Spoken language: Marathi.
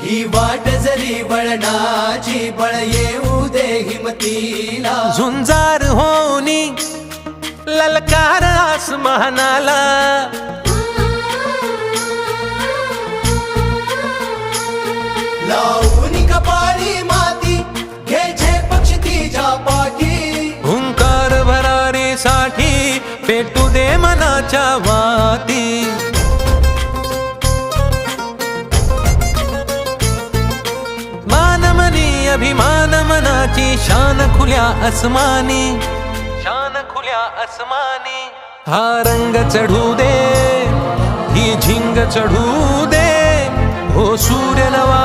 ही वाट जरी वळणाची बळ येऊ दे हिमतीला झुंजार होनी ललकार आसमानाला लावून कपाळी माती घे पक्ष तिच्या पाठी हुंकार भरारीसाठी पेटू दे मनाच्या वाती मानमनी अभिमान मनाची शान खुल्या आसमानी शान खुल्या आसमानी हा रंग चढू दे ही झिंग चढू दे हो सूर्य नवा